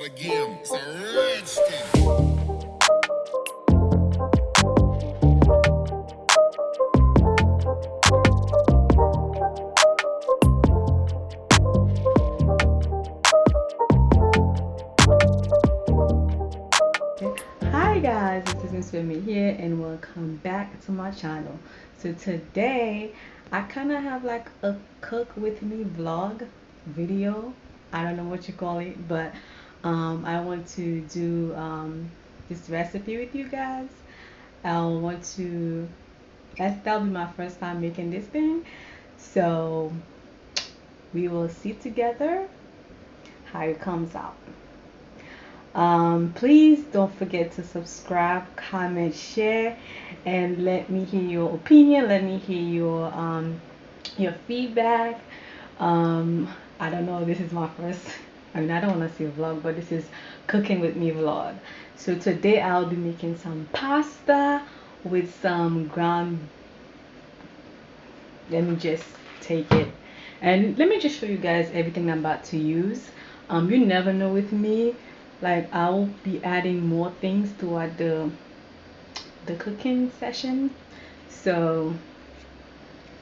start again. It's a redskin. Hi guys, this is Miss Femi here and welcome back to my channel. So today I kind of have like a cook with me vlog video. I don't know what you call it, but I want to do this recipe with you guys. I want to that'll be my first time making this thing, so we will see together how it comes out. Please don't forget to subscribe, comment, share, and let me hear your opinion. Let me hear your feedback. I don't know. This is my first. I mean, I don't want to say a vlog, but this is cooking with me vlog. So today I'll be making some pasta with some ground. Let me just take it, and let me just show you guys everything I'm about to use. You never know with me, like I'll be adding more things throughout the cooking session. So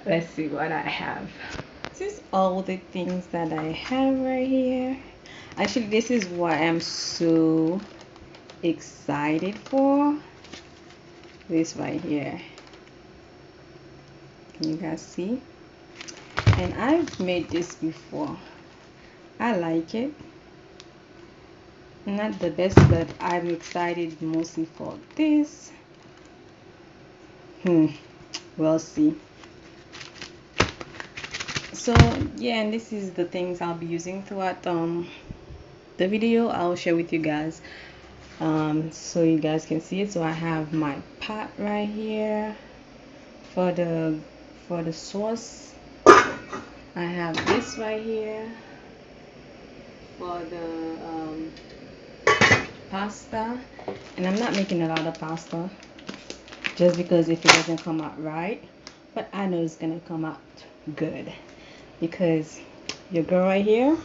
let's see what I have. This is all the things that I have right here. Actually, this is what I'm so excited for. This right here, can you guys see? And I've made this before. I like it. Not the best, but I'm excited mostly for this. We'll see. So yeah, and this is the things I'll be using throughout the video. I'll share with you guys so you guys can see it. So I have my pot right here for the sauce. I have this right here for the pasta, and I'm not making a lot of pasta just because if it doesn't come out right, but I know it's gonna come out good because your girl right here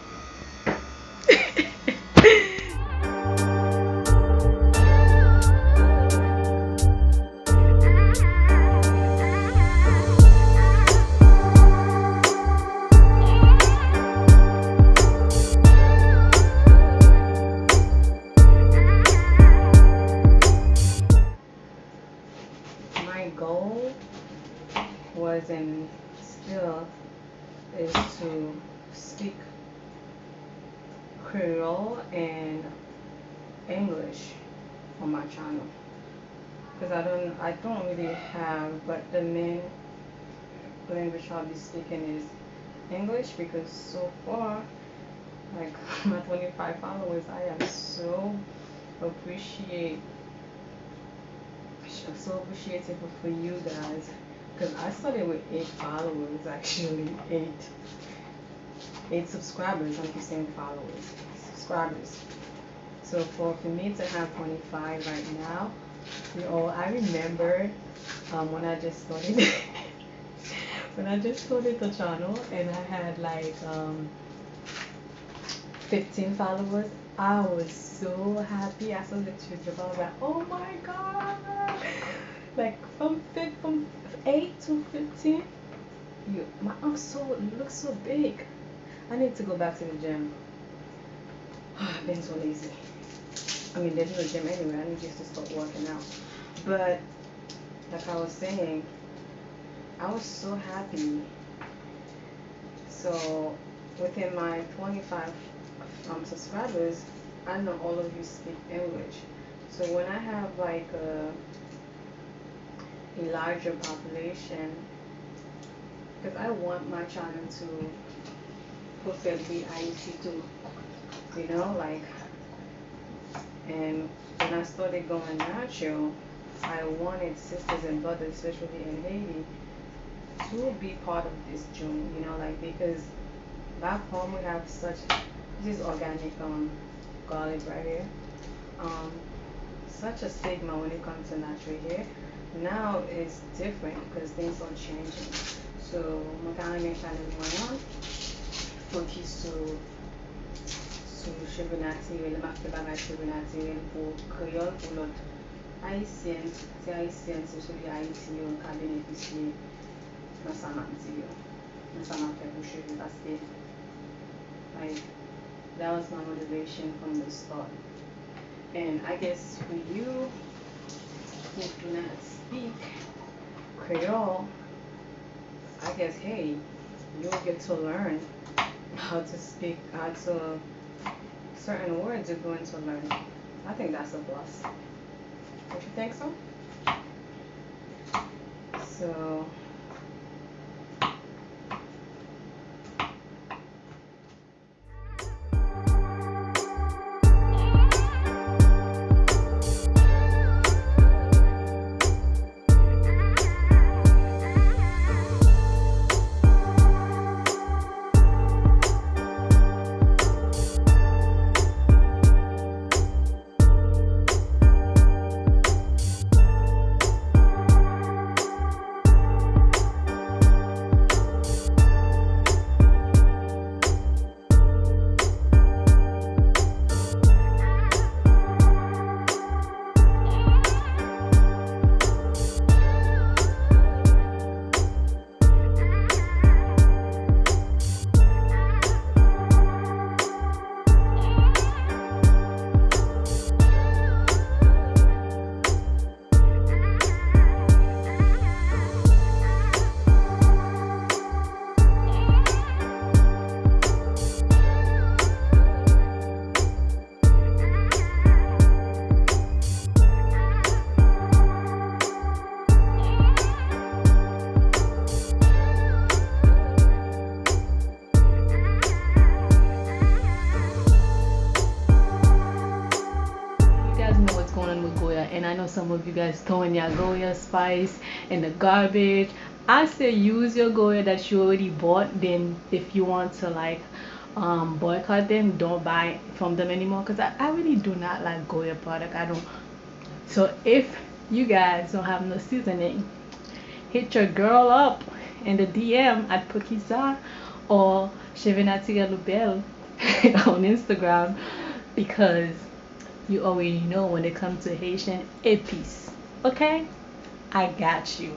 my goal was and still is to speak Creole and English on my channel, because I don't really have, but the main language I'll be speaking is English, because so far, like my 25 followers, I am so appreciate so appreciative for you guys, because I started with 8 followers, actually 8 subscribers. I'm just saying followers, subscribers. So for me to have 25 right now, I remember when I just started when I just started the channel and I had like 15 followers. I was so happy. I saw the truth. I was like, oh my god! Like from 8 to 15, my arms look so big. I need to go back to the gym. I've been so lazy. I mean, there's no gym anyway. I need just to start working out. But like I was saying, I was so happy. So within my 25 subscribers, I know all of you speak English. So when I have like a larger population, because I want my channel to fulfill the IEC too, like, and when I started going natural, I wanted sisters and brothers, especially in Haiti, to be part of this journey, like, because back home we have this is organic garlic right here, such a stigma when it comes to natural hair. Now it's different because things are changing. So magkano yung channel mo ngayon? Focus sou cheve naturel, ma fe bagay cheve naturel pou Creole, pou lot Haitien, se Haitien, se sou Haiti yo ka beneficye nan sa map di yo, nan sa map fe pou cheve, paske like, that was my motivation from the start. And I guess for you who do not speak Creole, I guess, hey, you'll get to learn how to speak, how to, certain words you're going to learn. I think that's a plus. Don't you think so? So, and I know some of you guys throwing your Goya spice in the garbage. I say use your Goya that you already bought. Then if you want to like boycott them, don't buy from them anymore, because I really do not like Goya product. I don't. So if you guys don't have no seasoning, hit your girl up in the DM at Pokisa or Chevenatia Lubel on Instagram, because you already know when it comes to Haitian épices. Okay? I got you.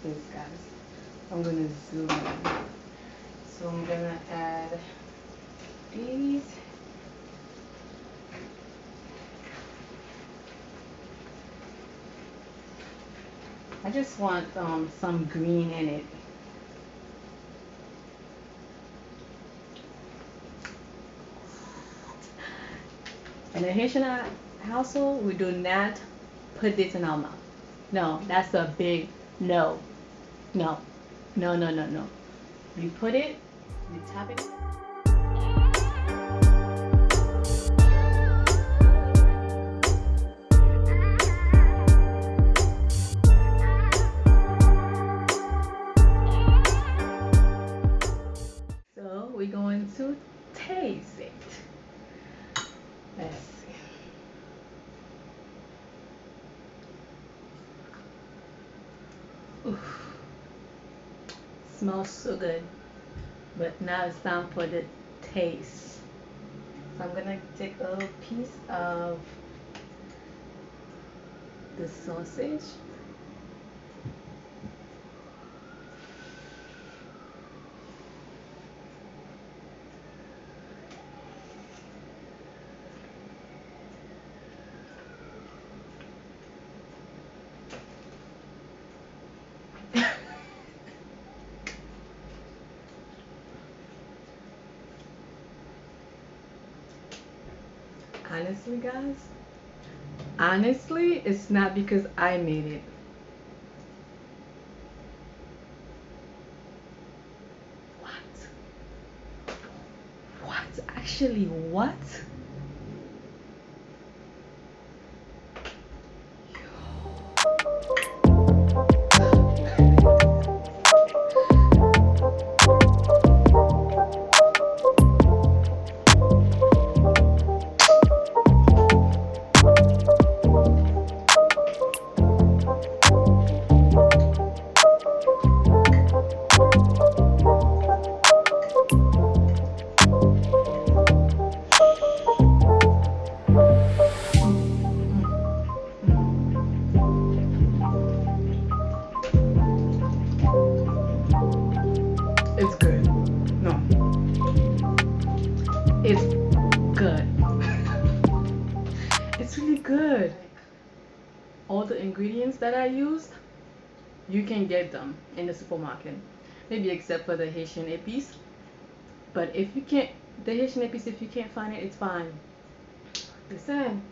This guys, I'm gonna zoom in. So I'm gonna add these. I just want some green in it. In a Haitian household, we do not put this in our mouth. No, that's a big no. No. No, no, no, no. You put it, you tap it. So we're going to taste it. Let's see. Oof. Smells so good. But now it's time for the taste. So I'm gonna take a little piece of the sausage. Honestly, guys, honestly, it's not because I made it. What? What? Actually, what? It's good. No, it's good. It's really good. All the ingredients that I used, you can get them in the supermarket. Maybe except for the Haitian épices. But if you can't, the Haitian épices, if you can't find it, it's fine. Listen,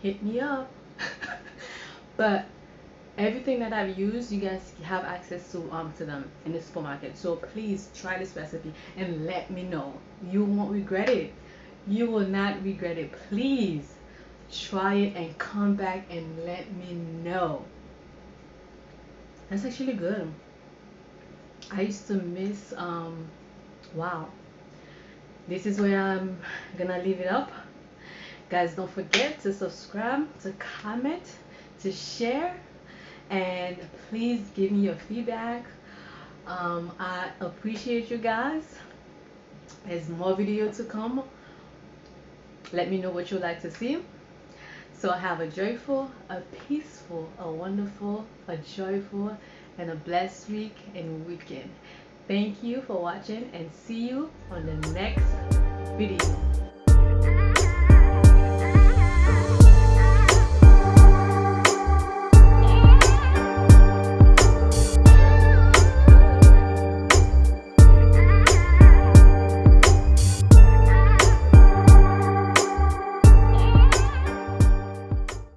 hit me up. But everything that I've used, you guys have access to them in the supermarket. So please try this recipe and let me know. You won't regret it. You will not regret it. Please try it and come back and let me know. That's actually good. I used to miss wow. This is where I'm gonna leave it up. Guys, don't forget to subscribe, to comment, to share, and please give me your feedback. I appreciate you guys. There's more video to come. Let me know what you'd like to see. So have a joyful, a peaceful, a wonderful, a joyful, and a blessed week and weekend. Thank you for watching and see you on the next video.